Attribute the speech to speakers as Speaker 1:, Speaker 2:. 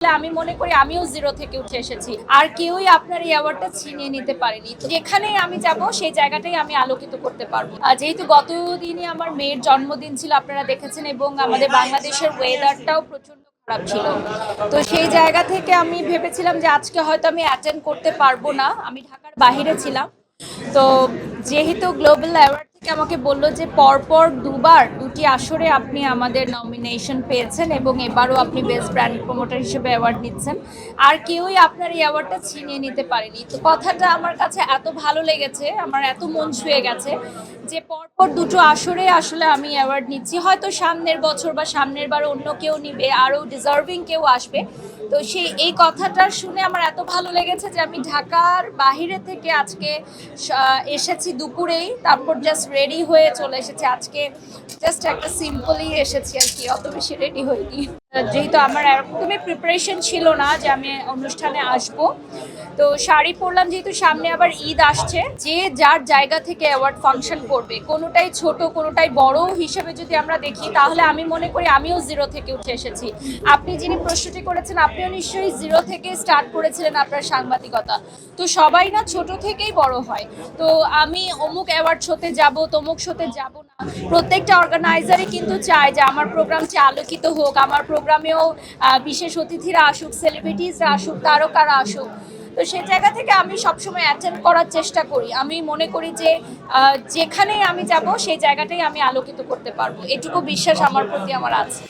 Speaker 1: আমি মনে করি আমিও জিরো থেকে উঠে এসেছি, আর কেউই আপনার এই অ্যাওয়ার্ডটা ছিনিয়ে নিতে পারেনি। তো যেখানেই আমি যাব সেই জায়গাটাই আমি আলোকিত করতে পারবো। যেহেতু গতদিনই আমার মেয়ের জন্মদিন ছিল, আপনারা দেখেছেন, এবং আমাদের বাংলাদেশের ওয়েদারটাও প্রচন্ড খারাপ ছিল। তো সেই জায়গা থেকে আমি ভেবেছিলাম যে আজকে হয়তো আমি অ্যাটেন্ড করতে পারবো না, আমি ঢাকার বাইরে ছিলাম। তো যেহেতু গ্লোবাল অ্যাওয়ার্ড থেকে আমাকে বললো যে পরপর দুবার দুটি আসরে আপনি আমাদের নমিনেশন পেয়েছেন এবং এবারও আপনি বেস্ট ব্র্যান্ড প্রমোটার হিসেবে অ্যাওয়ার্ড নিচ্ছেন, আর কেউই আপনার এই অ্যাওয়ার্ডটা ছিনিয়ে নিতে পারেনি। তো কথাটা আমার কাছে এত ভালো লেগেছে, আমার এত মন ছুঁয়ে গেছে যে পরপর দুটো আসরে আসলে আমি অ্যাওয়ার্ড নিচ্ছি। হয়তো সামনের বছর বা সামনের বার অন্য কেউ নিবে, আরও ডিজার্ভিং কেউ আসবে। তো এই কথাটা শুনে আমার এত ভালো লেগেছে যে আমি ঢাকার বাহিরে থেকে আজকে এসেছি দুপুরেই, তারপর জাস্ট রেডি হয়ে চলে এসেছি। আজকে জাস্ট একটা সিম্পলি এসেছি আর কি, অত বেশি রেডি হইনি। যেহেতু আমার একদমই প্রিপারেশন ছিল না যে আমি অনুষ্ঠানে আসব, তো শাড়ি পরলাম। যেহেতু সামনে আবার ঈদ আসছে, যে যার জায়গা থেকে অ্যাওয়ার্ড ফাংশন করবে, কোনোটাই ছোট কোনোটাই বড় হিসেবে যদি আমরা দেখি, তাহলে আমি মনে করি আমিও জিরো থেকে উঠে এসেছি। আপনি যিনি প্রশ্নটি করেছেন, আপনিও নিশ্চয়ই জিরো থেকে স্টার্ট করেছিলেন আপনার সাংবাদিকতা। তো সবাই না ছোট থেকেই বড় হয়। তো আমি অমুক অ্যাওয়ার্ড শোতে যাব, তমুক শোতে যাব না। প্রত্যেকটা অর্গানাইজারই কিন্তু চায় যে আমার প্রোগ্রামটি আলোকিত হোক, আমার প্রোগ্রামেও বিশেষ অতিথিরা আসুক, সেলিব্রিটিসরা আসুক, তারকারা আসুক। তো সেই জায়গা থেকে আমি সবসময় অ্যাটেন্ড করার চেষ্টা করি। আমি মনে করি যে যেখানেই আমি যাব সেই জায়গাটাই আমি আলোকিত করতে পারবো, এটুকু বিশ্বাস আমার প্রতি আমার আছে।